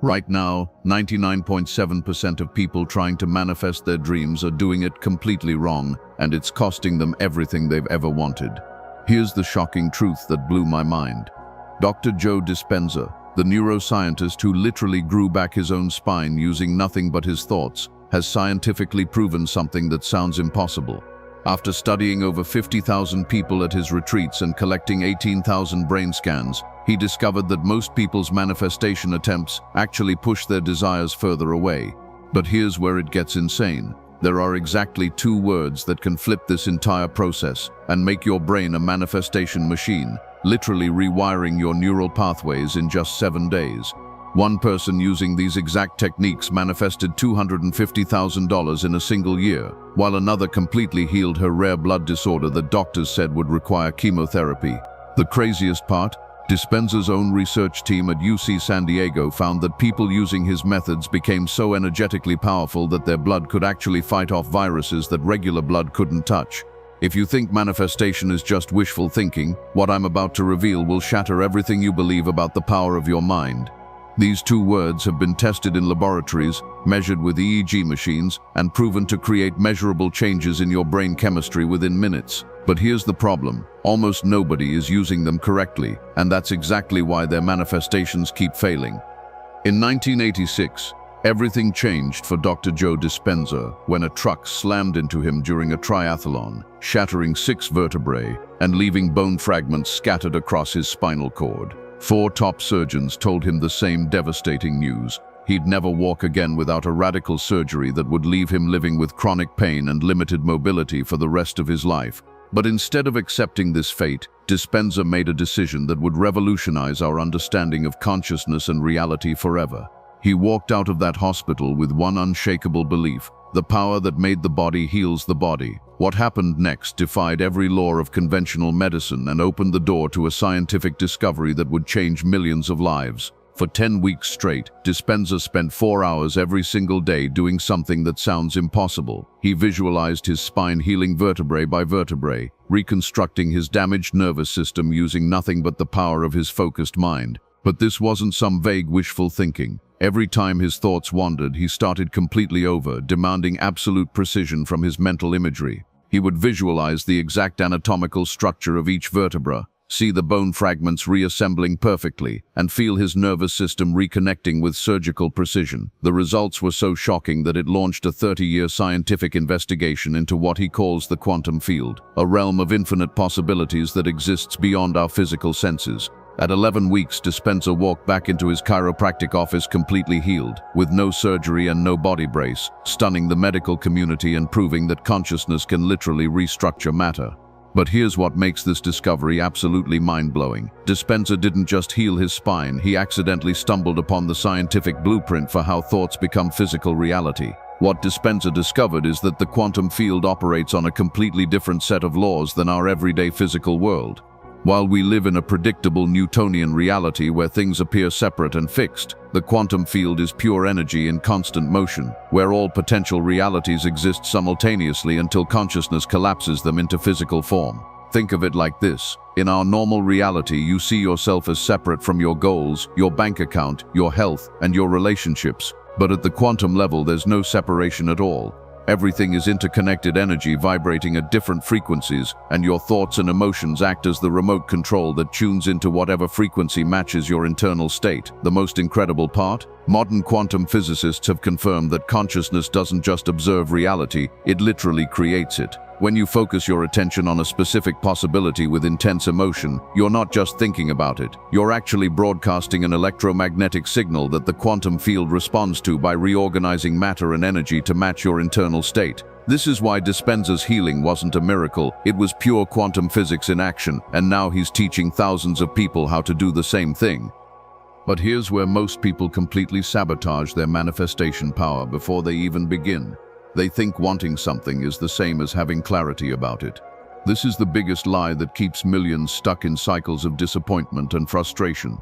Right now, 99.7% of people trying to manifest their dreams are doing it completely wrong, and it's costing them everything they've ever wanted. Here's the shocking truth that blew my mind. Dr. Joe Dispenza, the neuroscientist who literally grew back his own spine using nothing but his thoughts, has scientifically proven something that sounds impossible. After studying over 50,000 people at his retreats and collecting 18,000 brain scans, he discovered that most people's manifestation attempts actually push their desires further away. But here's where it gets insane. There are exactly 2 words that can flip this entire process and make your brain a manifestation machine, literally rewiring your neural pathways in just 7 days. One person using these exact techniques manifested $250,000 in a single year, while another completely healed her rare blood disorder that doctors said would require chemotherapy. The craziest part? Dispenza's own research team at UC San Diego found that people using his methods became so energetically powerful that their blood could actually fight off viruses that regular blood couldn't touch. If you think manifestation is just wishful thinking, what I'm about to reveal will shatter everything you believe about the power of your mind. These 2 words have been tested in laboratories, measured with EEG machines, and proven to create measurable changes in your brain chemistry within minutes. But here's the problem. Almost nobody is using them correctly, and that's exactly why their manifestations keep failing. In 1986, everything changed for Dr. Joe Dispenza when a truck slammed into him during a triathlon, shattering 6 vertebrae and leaving bone fragments scattered across his spinal cord. 4 top surgeons told him the same devastating news. He'd never walk again without a radical surgery that would leave him living with chronic pain and limited mobility for the rest of his life. But instead of accepting this fate, Dispenza made a decision that would revolutionize our understanding of consciousness and reality forever. He walked out of that hospital with one unshakable belief: the power that made the body heals the body. What happened next defied every law of conventional medicine and opened the door to a scientific discovery that would change millions of lives. For 10 weeks straight, Dispenza spent 4 hours every single day doing something that sounds impossible. He visualized his spine healing vertebrae by vertebrae, reconstructing his damaged nervous system using nothing but the power of his focused mind. But this wasn't some vague wishful thinking. Every time his thoughts wandered, he started completely over, demanding absolute precision from his mental imagery. He would visualize the exact anatomical structure of each vertebra, see the bone fragments reassembling perfectly, and feel his nervous system reconnecting with surgical precision. The results were so shocking that it launched a 30-year scientific investigation into what he calls the quantum field, a realm of infinite possibilities that exists beyond our physical senses. At 11 weeks, Dispenza walked back into his chiropractic office completely healed, with no surgery and no body brace, stunning the medical community and proving that consciousness can literally restructure matter. But here's what makes this discovery absolutely mind-blowing. Dispenza didn't just heal his spine, he accidentally stumbled upon the scientific blueprint for how thoughts become physical reality. What Dispenza discovered is that the quantum field operates on a completely different set of laws than our everyday physical world. While we live in a predictable Newtonian reality where things appear separate and fixed, the quantum field is pure energy in constant motion, where all potential realities exist simultaneously until consciousness collapses them into physical form. Think of it like this. In our normal reality, you see yourself as separate from your goals, your bank account, your health, and your relationships. But at the quantum level, there's no separation at all. Everything is interconnected energy vibrating at different frequencies, and your thoughts and emotions act as the remote control that tunes into whatever frequency matches your internal state. The most incredible part? Modern quantum physicists have confirmed that consciousness doesn't just observe reality, it literally creates it. When you focus your attention on a specific possibility with intense emotion, you're not just thinking about it, you're actually broadcasting an electromagnetic signal that the quantum field responds to by reorganizing matter and energy to match your internal state. This is why Dispenza's healing wasn't a miracle, it was pure quantum physics in action, and now he's teaching thousands of people how to do the same thing. But here's where most people completely sabotage their manifestation power before they even begin. They think wanting something is the same as having clarity about it. This is the biggest lie that keeps millions stuck in cycles of disappointment and frustration.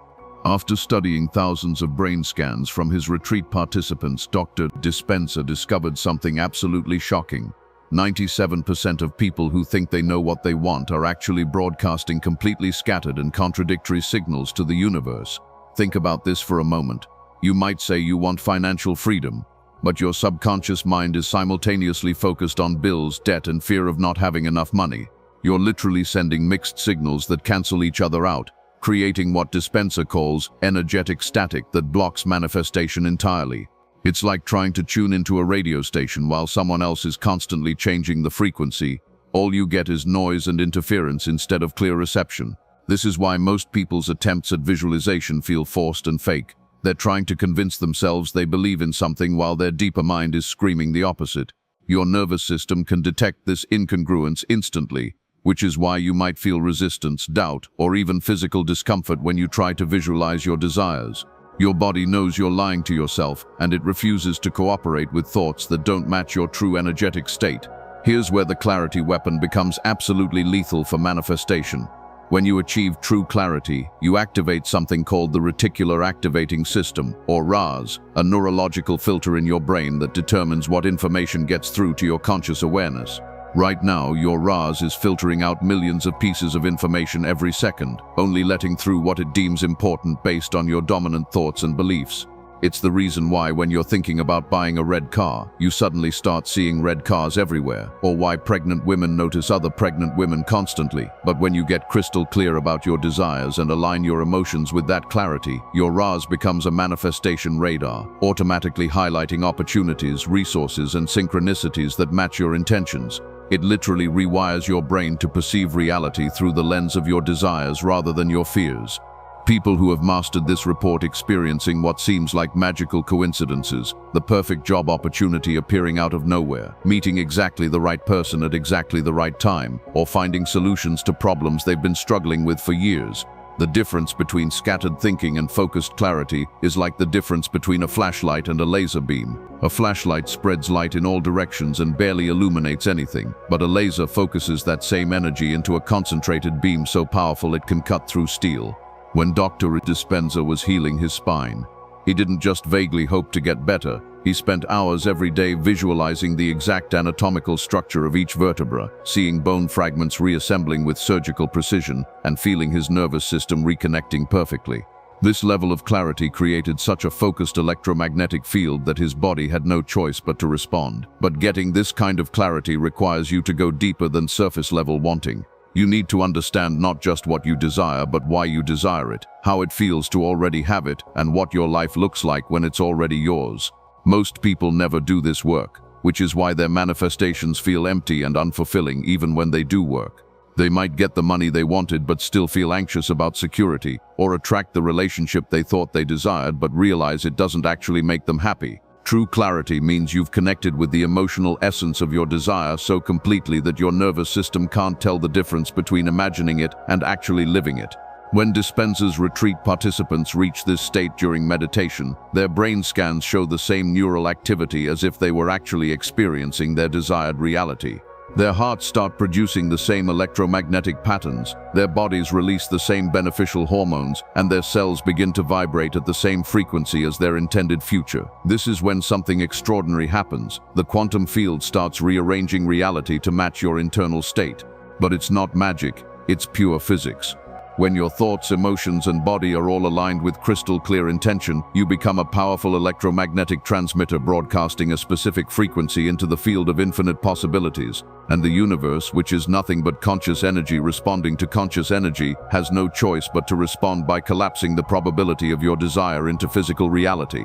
After studying thousands of brain scans from his retreat participants, Dr. Dispenza discovered something absolutely shocking. 97% of people who think they know what they want are actually broadcasting completely scattered and contradictory signals to the universe. Think about this for a moment. You might say you want financial freedom, but your subconscious mind is simultaneously focused on bills, debt, and fear of not having enough money. You're literally sending mixed signals that cancel each other out, creating what Dispenza calls energetic static that blocks manifestation entirely. It's like trying to tune into a radio station while someone else is constantly changing the frequency. All you get is noise and interference instead of clear reception. This is why most people's attempts at visualization feel forced and fake. They're trying to convince themselves they believe in something while their deeper mind is screaming the opposite. Your nervous system can detect this incongruence instantly, which is why you might feel resistance, doubt, or even physical discomfort when you try to visualize your desires. Your body knows you're lying to yourself, and it refuses to cooperate with thoughts that don't match your true energetic state. Here's where the clarity weapon becomes absolutely lethal for manifestation. When you achieve true clarity, you activate something called the Reticular Activating System, or RAS, a neurological filter in your brain that determines what information gets through to your conscious awareness. Right now, your RAS is filtering out millions of pieces of information every second, only letting through what it deems important based on your dominant thoughts and beliefs. It's the reason why when you're thinking about buying a red car, you suddenly start seeing red cars everywhere, or why pregnant women notice other pregnant women constantly. But when you get crystal clear about your desires and align your emotions with that clarity, your RAS becomes a manifestation radar, automatically highlighting opportunities, resources, and synchronicities that match your intentions. It literally rewires your brain to perceive reality through the lens of your desires rather than your fears. People who have mastered this report experiencing what seems like magical coincidences, the perfect job opportunity appearing out of nowhere, meeting exactly the right person at exactly the right time, or finding solutions to problems they've been struggling with for years. The difference between scattered thinking and focused clarity is like the difference between a flashlight and a laser beam. A flashlight spreads light in all directions and barely illuminates anything, but a laser focuses that same energy into a concentrated beam so powerful it can cut through steel. When Dr. Dispenza was healing his spine, he didn't just vaguely hope to get better. He spent hours every day visualizing the exact anatomical structure of each vertebra, seeing bone fragments reassembling with surgical precision, and feeling his nervous system reconnecting perfectly. This level of clarity created such a focused electromagnetic field that his body had no choice but to respond. But getting this kind of clarity requires you to go deeper than surface-level wanting. You need to understand not just what you desire, but why you desire it, how it feels to already have it, and what your life looks like when it's already yours. Most people never do this work, which is why their manifestations feel empty and unfulfilling even when they do work. They might get the money they wanted but still feel anxious about security, or attract the relationship they thought they desired but realize it doesn't actually make them happy. True clarity means you've connected with the emotional essence of your desire so completely that your nervous system can't tell the difference between imagining it and actually living it. When Dispenza's retreat participants reach this state during meditation, their brain scans show the same neural activity as if they were actually experiencing their desired reality. Their hearts start producing the same electromagnetic patterns, their bodies release the same beneficial hormones, and their cells begin to vibrate at the same frequency as their intended future. This is when something extraordinary happens. The quantum field starts rearranging reality to match your internal state. But it's not magic, it's pure physics. When your thoughts, emotions, and body are all aligned with crystal clear intention, you become a powerful electromagnetic transmitter broadcasting a specific frequency into the field of infinite possibilities. And the universe, which is nothing but conscious energy responding to conscious energy, has no choice but to respond by collapsing the probability of your desire into physical reality.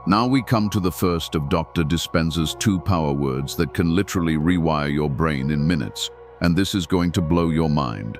Now we come to the first of Dr. Dispenza's 2 power words that can literally rewire your brain in minutes. And this is going to blow your mind.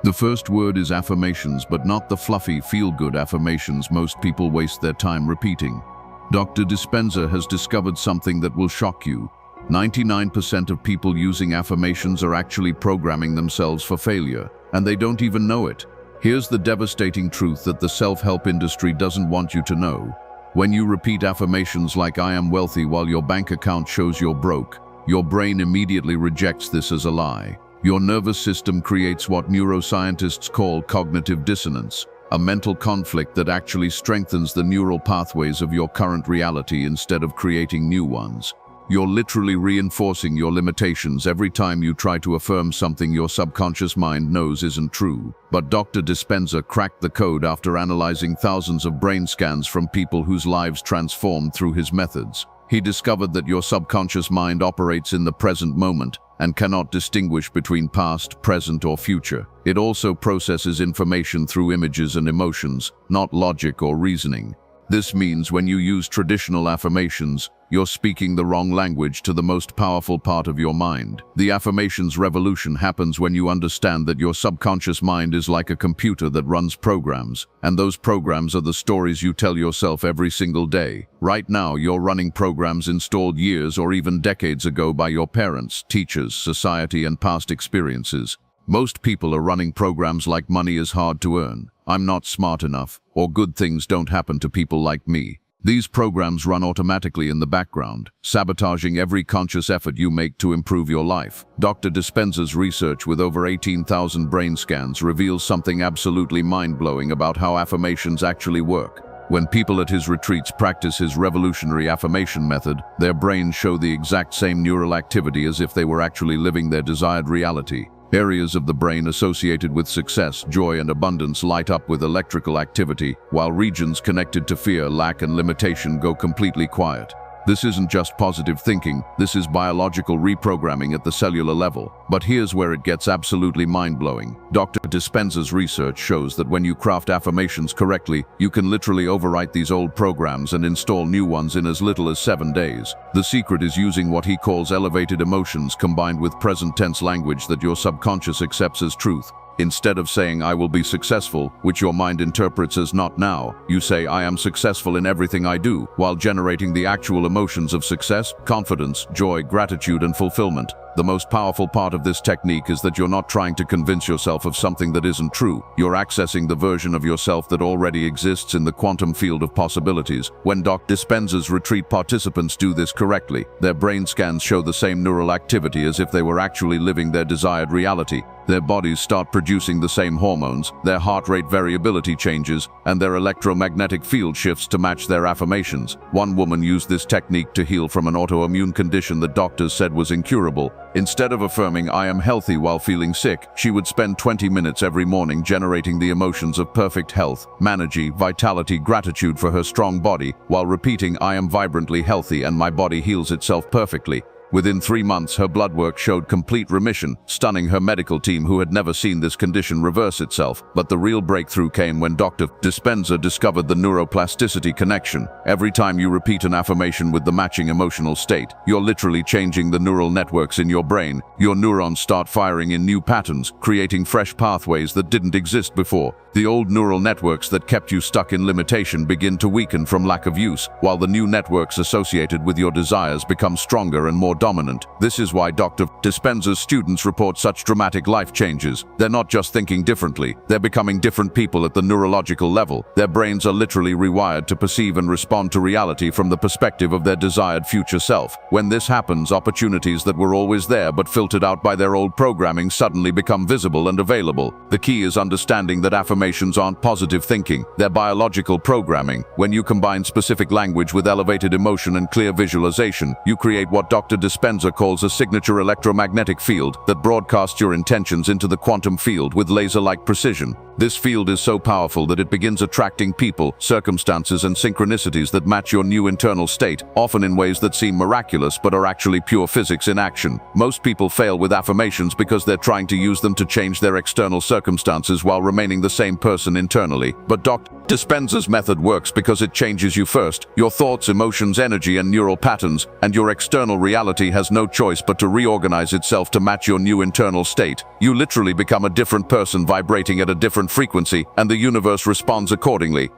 The first word is affirmations, but not the fluffy, feel-good affirmations most people waste their time repeating. Dr. Dispenza has discovered something that will shock you. 99% of people using affirmations are actually programming themselves for failure, and they don't even know it. Here's the devastating truth that the self-help industry doesn't want you to know. When you repeat affirmations like "I am wealthy" while your bank account shows you're broke, your brain immediately rejects this as a lie. Your nervous system creates what neuroscientists call cognitive dissonance, a mental conflict that actually strengthens the neural pathways of your current reality instead of creating new ones. You're literally reinforcing your limitations every time you try to affirm something your subconscious mind knows isn't true. But Dr. Dispenza cracked the code after analyzing thousands of brain scans from people whose lives transformed through his methods. He discovered that your subconscious mind operates in the present moment and cannot distinguish between past, present, or future. It also processes information through images and emotions, not logic or reasoning. This means when you use traditional affirmations, you're speaking the wrong language to the most powerful part of your mind. The affirmations revolution happens when you understand that your subconscious mind is like a computer that runs programs, and those programs are the stories you tell yourself every single day. Right now, you're running programs installed years or even decades ago by your parents, teachers, society, and past experiences. Most people are running programs like money is hard to earn, I'm not smart enough, or good things don't happen to people like me. These programs run automatically in the background, sabotaging every conscious effort you make to improve your life. Dr. Dispenza's research with over 18,000 brain scans reveals something absolutely mind-blowing about how affirmations actually work. When people at his retreats practice his revolutionary affirmation method, their brains show the exact same neural activity as if they were actually living their desired reality. Areas of the brain associated with success, joy, and abundance light up with electrical activity, while regions connected to fear, lack, and limitation go completely quiet. This isn't just positive thinking, this is biological reprogramming at the cellular level. But here's where it gets absolutely mind-blowing. Dr. Dispenza's research shows that when you craft affirmations correctly, you can literally overwrite these old programs and install new ones in as little as 7 days. The secret is using what he calls elevated emotions combined with present tense language that your subconscious accepts as truth. Instead of saying, I will be successful, which your mind interprets as not now, you say, I am successful in everything I do, while generating the actual emotions of success, confidence, joy, gratitude, and fulfillment. The most powerful part of this technique is that you're not trying to convince yourself of something that isn't true. You're accessing the version of yourself that already exists in the quantum field of possibilities. When Dr. Dispenza's retreat participants do this correctly, their brain scans show the same neural activity as if they were actually living their desired reality. Their bodies start producing the same hormones, their heart rate variability changes, and their electromagnetic field shifts to match their affirmations. One woman used this technique to heal from an autoimmune condition that doctors said was incurable. Instead of affirming, I am healthy while feeling sick, she would spend 20 minutes every morning generating the emotions of perfect health, energy, vitality, gratitude for her strong body, while repeating, I am vibrantly healthy and my body heals itself perfectly. Within 3 months, her blood work showed complete remission, stunning her medical team who had never seen this condition reverse itself. But the real breakthrough came when Dr. Dispenza discovered the neuroplasticity connection. Every time you repeat an affirmation with the matching emotional state, you're literally changing the neural networks in your brain. Your neurons start firing in new patterns, creating fresh pathways that didn't exist before. The old neural networks that kept you stuck in limitation begin to weaken from lack of use, while the new networks associated with your desires become stronger and more dominant. This is why Dr. Dispenza's students report such dramatic life changes. They're not just thinking differently, they're becoming different people at the neurological level. Their brains are literally rewired to perceive and respond to reality from the perspective of their desired future self. When this happens, opportunities that were always there but filtered out by their old programming suddenly become visible and available. The key is understanding that affirmations aren't positive thinking, they're biological programming. When you combine specific language with elevated emotion and clear visualization, you create what Dr. Dispenza calls a signature electromagnetic field that broadcasts your intentions into the quantum field with laser-like precision. This field is so powerful that it begins attracting people, circumstances, and synchronicities that match your new internal state, often in ways that seem miraculous but are actually pure physics in action. Most people fail with affirmations because they're trying to use them to change their external circumstances while remaining the same person internally. But Dr. Dispenza's method works because it changes you first, your thoughts, emotions, energy, and neural patterns, and your external reality has no choice but to reorganize itself to match your new internal state. You literally become a different person vibrating at a different frequency, and the universe responds accordingly.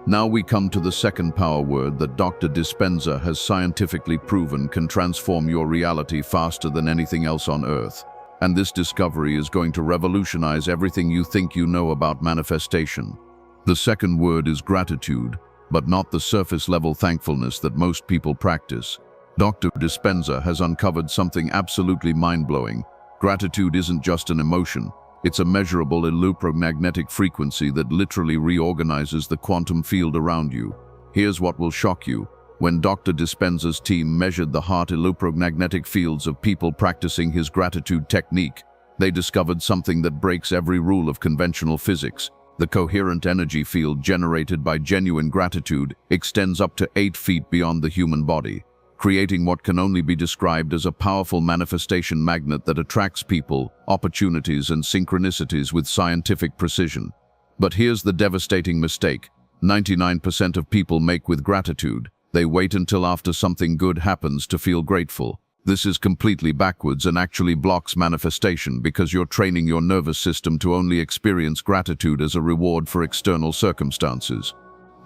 Now we come to the second power word that Dr. Dispenza has scientifically proven can transform your reality faster than anything else on Earth. And this discovery is going to revolutionize everything you think you know about manifestation. The second word is gratitude, but not the surface-level thankfulness that most people practice. Dr. Dispenza has uncovered something absolutely mind-blowing. Gratitude isn't just an emotion. It's a measurable electromagnetic frequency that literally reorganizes the quantum field around you. Here's what will shock you. When Dr. Dispenza's team measured the heart electromagnetic fields of people practicing his gratitude technique, they discovered something that breaks every rule of conventional physics. The coherent energy field generated by genuine gratitude extends up to 8 feet beyond the human body, creating what can only be described as a powerful manifestation magnet that attracts people, opportunities, and synchronicities with scientific precision. But here's the devastating mistake 99% of people make with gratitude. They wait until after something good happens to feel grateful. This is completely backwards and actually blocks manifestation because you're training your nervous system to only experience gratitude as a reward for external circumstances.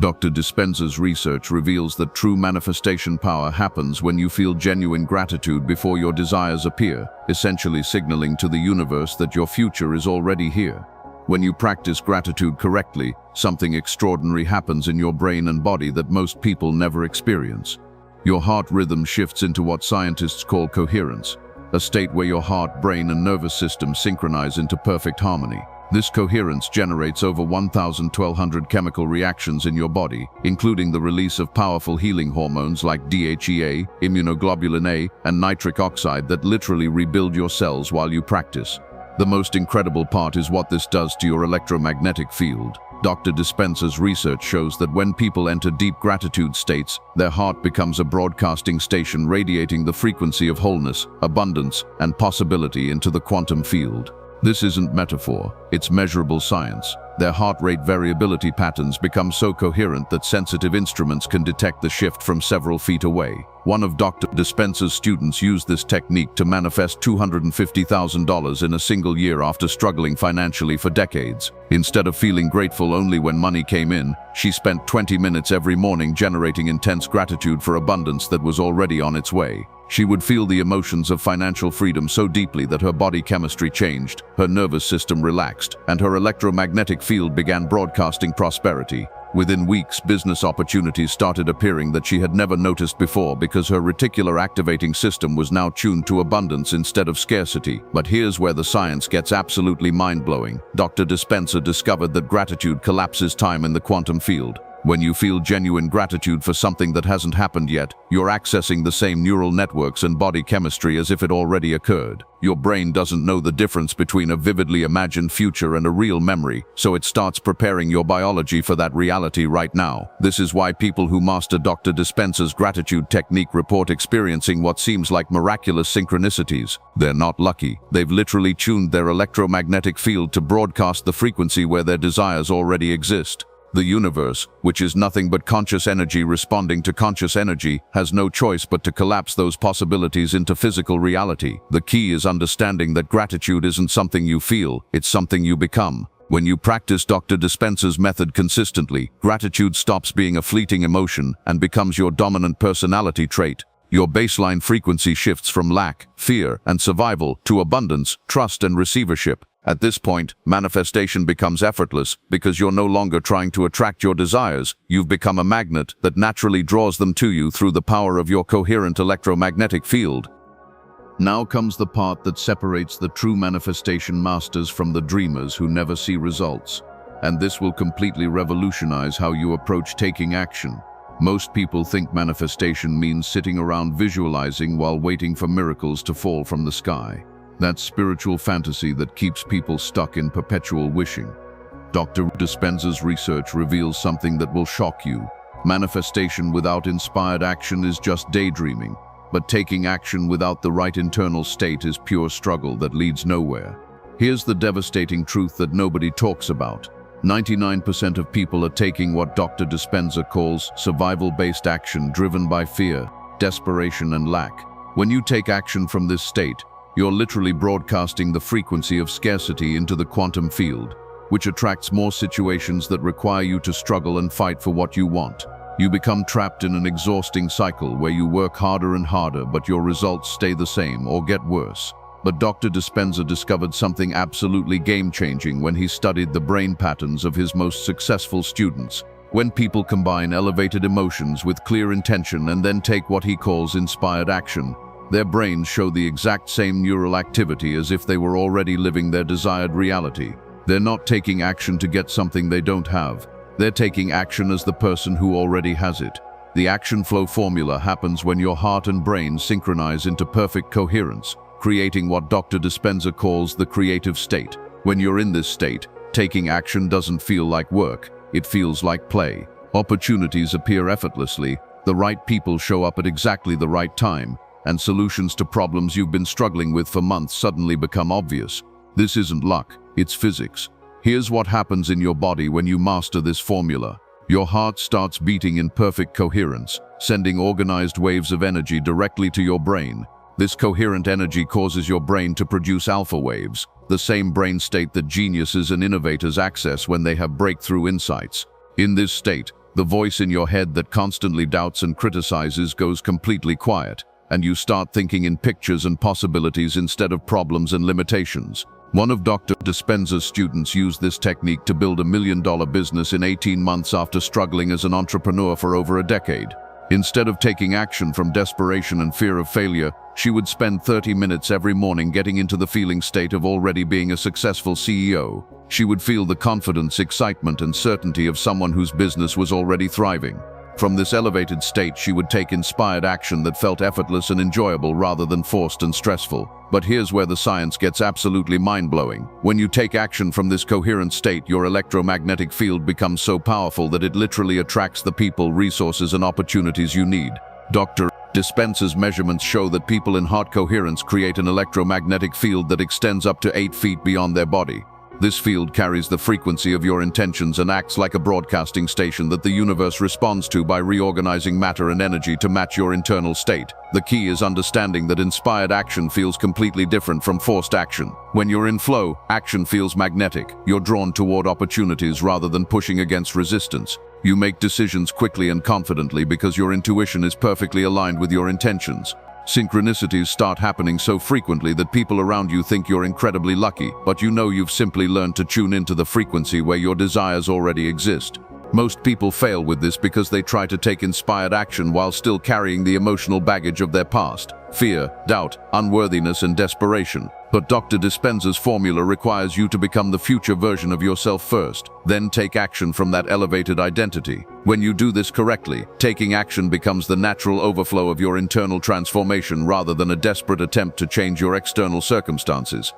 Dr. Dispenza's research reveals that true manifestation power happens when you feel genuine gratitude before your desires appear, essentially signaling to the universe that your future is already here. When you practice gratitude correctly, something extraordinary happens in your brain and body that most people never experience. Your heart rhythm shifts into what scientists call coherence, a state where your heart, brain, and nervous system synchronize into perfect harmony. This coherence generates over 1,200 chemical reactions in your body, including the release of powerful healing hormones like DHEA, immunoglobulin A, and nitric oxide that literally rebuild your cells while you practice. The most incredible part is what this does to your electromagnetic field. Dr. Dispenza's research shows that when people enter deep gratitude states, their heart becomes a broadcasting station radiating the frequency of wholeness, abundance, and possibility into the quantum field. This isn't metaphor, it's measurable science. Their heart rate variability patterns become so coherent that sensitive instruments can detect the shift from several feet away. One of Dr. Dispenza's students used this technique to manifest $250,000 in a single year after struggling financially for decades. Instead of feeling grateful only when money came in, she spent 20 minutes every morning generating intense gratitude for abundance that was already on its way. She would feel the emotions of financial freedom so deeply that her body chemistry changed, her nervous system relaxed, and her electromagnetic field began broadcasting prosperity. Within weeks, business opportunities started appearing that she had never noticed before because her reticular activating system was now tuned to abundance instead of scarcity. But here's where the science gets absolutely mind-blowing. Dr. Dispenza discovered that gratitude collapses time in the quantum field. When you feel genuine gratitude for something that hasn't happened yet, you're accessing the same neural networks and body chemistry as if it already occurred. Your brain doesn't know the difference between a vividly imagined future and a real memory, so it starts preparing your biology for that reality right now. This is why people who master Dr. Dispenza's gratitude technique report experiencing what seems like miraculous synchronicities. They're not lucky. They've literally tuned their electromagnetic field to broadcast the frequency where their desires already exist. The universe, which is nothing but conscious energy responding to conscious energy, has no choice but to collapse those possibilities into physical reality. The key is understanding that gratitude isn't something you feel, it's something you become. When you practice Dr. Dispenza's method consistently, gratitude stops being a fleeting emotion and becomes your dominant personality trait. Your baseline frequency shifts from lack, fear, and survival to abundance, trust, and receivership. At this point, manifestation becomes effortless because you're no longer trying to attract your desires. You've become a magnet that naturally draws them to you through the power of your coherent electromagnetic field. Now comes the part that separates the true manifestation masters from the dreamers who never see results. And this will completely revolutionize how you approach taking action. Most people think manifestation means sitting around visualizing while waiting for miracles to fall from the sky. That spiritual fantasy that keeps people stuck in perpetual wishing. Dr. Dispenza's research reveals something that will shock you. Manifestation without inspired action is just daydreaming, but taking action without the right internal state is pure struggle that leads nowhere. Here's the devastating truth that nobody talks about. 99% of people are taking what Dr. Dispenza calls survival-based action driven by fear, desperation, and lack. When you take action from this state, you're literally broadcasting the frequency of scarcity into the quantum field, which attracts more situations that require you to struggle and fight for what you want. You become trapped in an exhausting cycle where you work harder and harder, but your results stay the same or get worse. But Dr. Dispenza discovered something absolutely game-changing when he studied the brain patterns of his most successful students. When people combine elevated emotions with clear intention and then take what he calls inspired action, their brains show the exact same neural activity as if they were already living their desired reality. They're not taking action to get something they don't have. They're taking action as the person who already has it. The action flow formula happens when your heart and brain synchronize into perfect coherence, creating what Dr. Dispenza calls the creative state. When you're in this state, taking action doesn't feel like work, it feels like play. Opportunities appear effortlessly, the right people show up at exactly the right time, and solutions to problems you've been struggling with for months suddenly become obvious. This isn't luck, it's physics. Here's what happens in your body when you master this formula. Your heart starts beating in perfect coherence, sending organized waves of energy directly to your brain. This coherent energy causes your brain to produce alpha waves, the same brain state that geniuses and innovators access when they have breakthrough insights. In this state, the voice in your head that constantly doubts and criticizes goes completely quiet, and you start thinking in pictures and possibilities instead of problems and limitations. One of Dr. Dispenza's students used this technique to build $1 million business in 18 months after struggling as an entrepreneur for over a decade. Instead of taking action from desperation and fear of failure, she would spend 30 minutes every morning getting into the feeling state of already being a successful CEO. She would feel the confidence, excitement, and certainty of someone whose business was already thriving. From this elevated state, she would take inspired action that felt effortless and enjoyable rather than forced and stressful. But here's where the science gets absolutely mind-blowing. When you take action from this coherent state, your electromagnetic field becomes so powerful that it literally attracts the people, resources, and opportunities you need. Dr. Dispenza's measurements show that people in heart coherence create an electromagnetic field that extends up to 8 feet beyond their body. This field carries the frequency of your intentions and acts like a broadcasting station that the universe responds to by reorganizing matter and energy to match your internal state. The key is understanding that inspired action feels completely different from forced action. When you're in flow, action feels magnetic. You're drawn toward opportunities rather than pushing against resistance. You make decisions quickly and confidently because your intuition is perfectly aligned with your intentions. Synchronicities start happening so frequently that people around you think you're incredibly lucky, but you know you've simply learned to tune into the frequency where your desires already exist. Most people fail with this because they try to take inspired action while still carrying the emotional baggage of their past: fear, doubt, unworthiness, and desperation. But Dr. Dispenza's formula requires you to become the future version of yourself first, then take action from that elevated identity. When you do this correctly, taking action becomes the natural overflow of your internal transformation rather than a desperate attempt to change your external circumstances.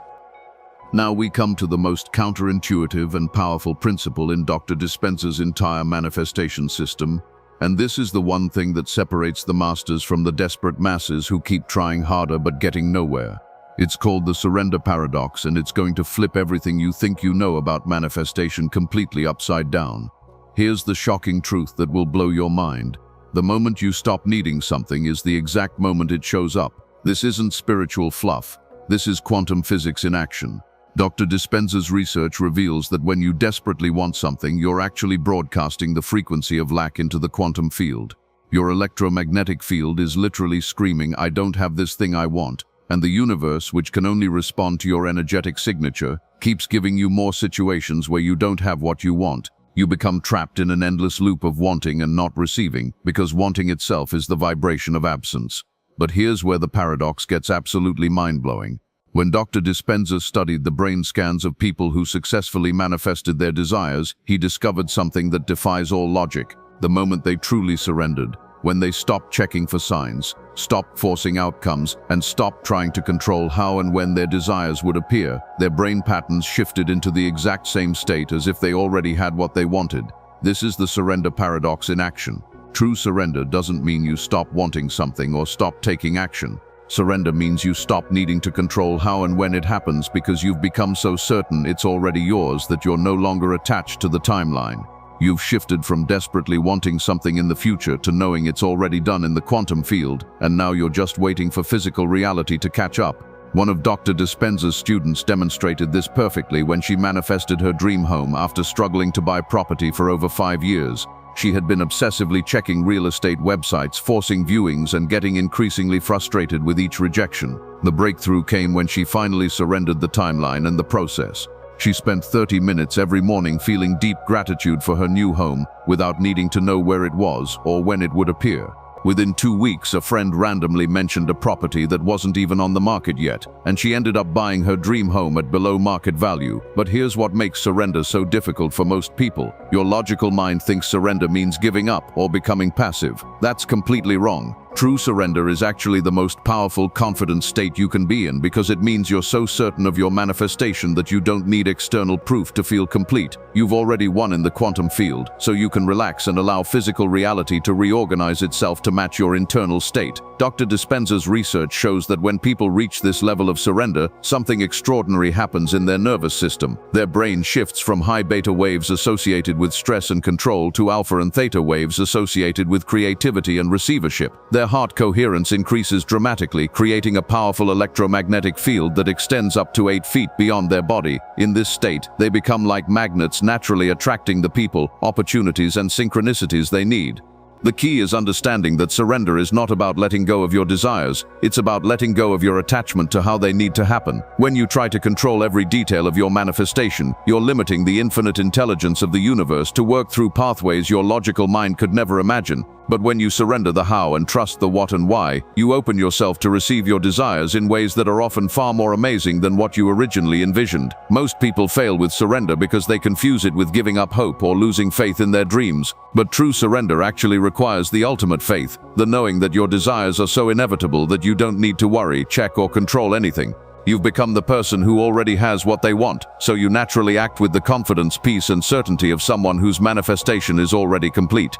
Now we come to the most counterintuitive and powerful principle in Dr. Dispenza's entire manifestation system, and this is the one thing that separates the masters from the desperate masses who keep trying harder but getting nowhere. It's called the surrender paradox, and it's going to flip everything you think you know about manifestation completely upside down. Here's the shocking truth that will blow your mind. The moment you stop needing something is the exact moment it shows up. This isn't spiritual fluff. This is quantum physics in action. Dr. Dispenza's research reveals that when you desperately want something, you're actually broadcasting the frequency of lack into the quantum field. Your electromagnetic field is literally screaming, "I don't have this thing I want." And the universe, which can only respond to your energetic signature, keeps giving you more situations where you don't have what you want. You become trapped in an endless loop of wanting and not receiving, because wanting itself is the vibration of absence. But here's where the paradox gets absolutely mind-blowing. When Dr. Dispenza studied the brain scans of people who successfully manifested their desires, he discovered something that defies all logic. The moment they truly surrendered, when they stopped checking for signs, stopped forcing outcomes, and stopped trying to control how and when their desires would appear, their brain patterns shifted into the exact same state as if they already had what they wanted. This is the surrender paradox in action. True surrender doesn't mean you stop wanting something or stop taking action. Surrender means you stop needing to control how and when it happens because you've become so certain it's already yours that you're no longer attached to the timeline. You've shifted from desperately wanting something in the future to knowing it's already done in the quantum field, and now you're just waiting for physical reality to catch up. One of Dr. Dispenza's students demonstrated this perfectly when she manifested her dream home after struggling to buy property for over 5 years. She had been obsessively checking real estate websites, forcing viewings, and getting increasingly frustrated with each rejection. The breakthrough came when she finally surrendered the timeline and the process. She spent 30 minutes every morning feeling deep gratitude for her new home without needing to know where it was or when it would appear. Within 2 weeks, a friend randomly mentioned a property that wasn't even on the market yet, and she ended up buying her dream home at below market value. But here's what makes surrender so difficult for most people. Your logical mind thinks surrender means giving up or becoming passive. That's completely wrong. True surrender is actually the most powerful, confident state you can be in, because it means you're so certain of your manifestation that you don't need external proof to feel complete. You've already won in the quantum field, so you can relax and allow physical reality to reorganize itself to match your internal state. Dr. Dispenza's research shows that when people reach this level of surrender, something extraordinary happens in their nervous system. Their brain shifts from high beta waves associated with stress and control to alpha and theta waves associated with creativity and receivership. Their heart coherence increases dramatically, creating a powerful electromagnetic field that extends up to 8 feet beyond their body. In this state, they become like magnets, naturally attracting the people, opportunities, and synchronicities they need. The key is understanding that surrender is not about letting go of your desires, it's about letting go of your attachment to how they need to happen. When you try to control every detail of your manifestation, you're limiting the infinite intelligence of the universe to work through pathways your logical mind could never imagine. But when you surrender the how and trust the what and why, you open yourself to receive your desires in ways that are often far more amazing than what you originally envisioned. Most people fail with surrender because they confuse it with giving up hope or losing faith in their dreams. But true surrender actually requires the ultimate faith, the knowing that your desires are so inevitable that you don't need to worry, check, or control anything. You've become the person who already has what they want, so you naturally act with the confidence, peace, and certainty of someone whose manifestation is already complete.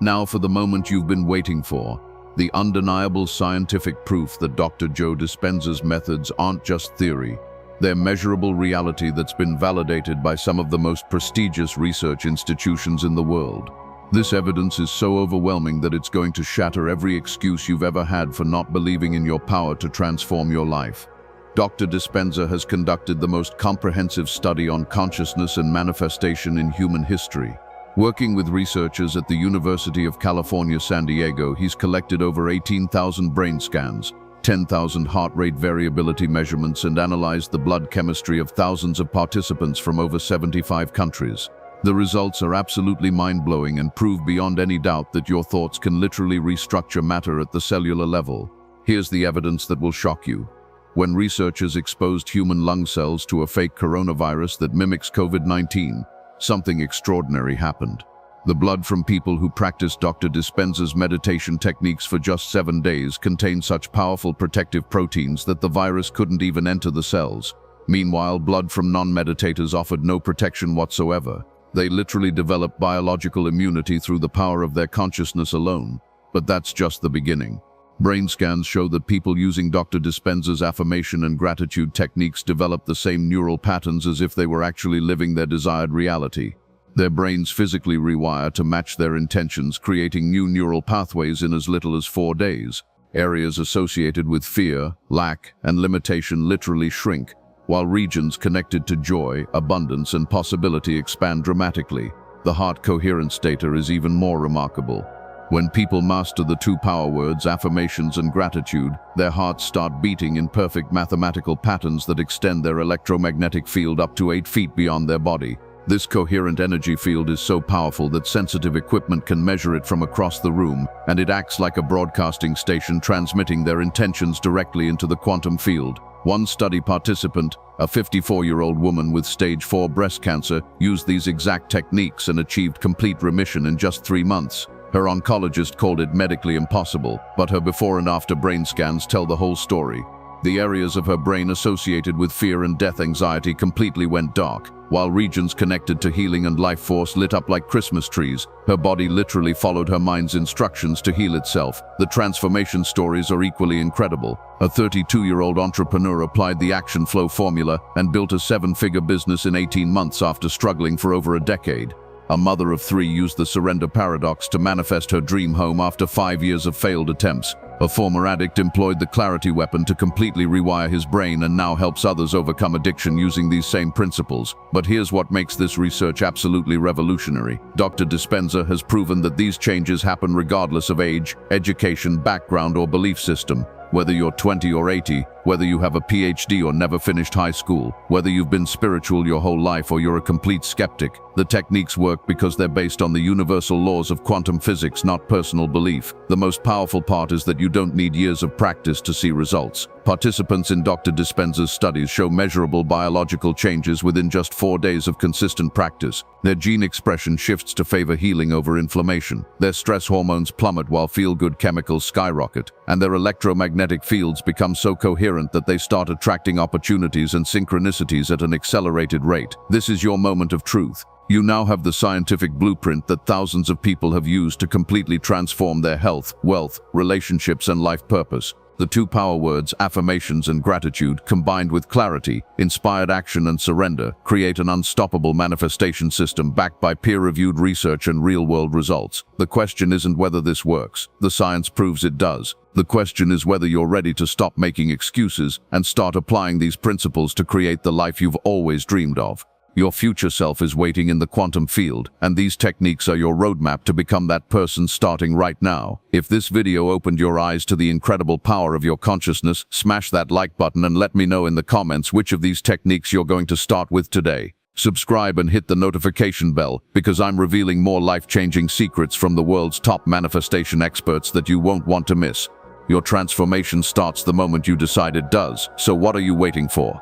Now for the moment you've been waiting for, the undeniable scientific proof that Dr. Joe Dispenza's methods aren't just theory. They're measurable reality that's been validated by some of the most prestigious research institutions in the world. This evidence is so overwhelming that it's going to shatter every excuse you've ever had for not believing in your power to transform your life. Dr. Dispenza has conducted the most comprehensive study on consciousness and manifestation in human history. Working with researchers at the University of California, San Diego, he's collected over 18,000 brain scans, 10,000 heart rate variability measurements, and analyzed the blood chemistry of thousands of participants from over 75 countries. The results are absolutely mind-blowing and prove beyond any doubt that your thoughts can literally restructure matter at the cellular level. Here's the evidence that will shock you. When researchers exposed human lung cells to a fake coronavirus that mimics COVID-19, something extraordinary happened. The blood from people who practiced Dr. Dispenza's meditation techniques for just 7 days contained such powerful protective proteins that the virus couldn't even enter the cells. Meanwhile, blood from non-meditators offered no protection whatsoever. They literally developed biological immunity through the power of their consciousness alone. But that's just the beginning. Brain scans show that people using Dr. Dispenza's affirmation and gratitude techniques develop the same neural patterns as if they were actually living their desired reality. Their brains physically rewire to match their intentions, creating new neural pathways in as little as 4 days. Areas associated with fear, lack, and limitation literally shrink, while regions connected to joy, abundance, and possibility expand dramatically. The heart coherence data is even more remarkable. When people master the 2 power words, affirmations and gratitude, their hearts start beating in perfect mathematical patterns that extend their electromagnetic field up to 8 feet beyond their body. This coherent energy field is so powerful that sensitive equipment can measure it from across the room, and it acts like a broadcasting station, transmitting their intentions directly into the quantum field. One study participant, a 54-year-old woman with stage 4 breast cancer, used these exact techniques and achieved complete remission in just 3 months. Her oncologist called it medically impossible, but her before and after brain scans tell the whole story. The areas of her brain associated with fear and death anxiety completely went dark, while regions connected to healing and life force lit up like Christmas trees. Her body literally followed her mind's instructions to heal itself. The transformation stories are equally incredible. A 32-year-old entrepreneur applied the action flow formula and built a 7-figure business in 18 months after struggling for over a decade. A mother of 3 used the surrender paradox to manifest her dream home after 5 years of failed attempts. A former addict employed the clarity weapon to completely rewire his brain and now helps others overcome addiction using these same principles. But here's what makes this research absolutely revolutionary. Dr. Dispenza has proven that these changes happen regardless of age, education, background, or belief system. Whether you're 20 or 80, Whether you have a PhD or never finished high school, whether you've been spiritual your whole life or you're a complete skeptic, the techniques work because they're based on the universal laws of quantum physics, not personal belief. The most powerful part is that you don't need years of practice to see results. Participants in Dr. Dispenza's studies show measurable biological changes within just 4 days of consistent practice. Their gene expression shifts to favor healing over inflammation. Their stress hormones plummet while feel-good chemicals skyrocket, and their electromagnetic fields become so coherent that they start attracting opportunities and synchronicities at an accelerated rate. This is your moment of truth. You now have the scientific blueprint that thousands of people have used to completely transform their health, wealth, relationships, and life purpose. The two power words, affirmations and gratitude, combined with clarity, inspired action and surrender, create an unstoppable manifestation system backed by peer-reviewed research and real-world results. The question isn't whether this works. The science proves it does. The question is whether you're ready to stop making excuses and start applying these principles to create the life you've always dreamed of. Your future self is waiting in the quantum field, and these techniques are your roadmap to become that person starting right now. If this video opened your eyes to the incredible power of your consciousness, smash that like button and let me know in the comments which of these techniques you're going to start with today. Subscribe and hit the notification bell, because I'm revealing more life-changing secrets from the world's top manifestation experts that you won't want to miss. Your transformation starts the moment you decide it does, so what are you waiting for?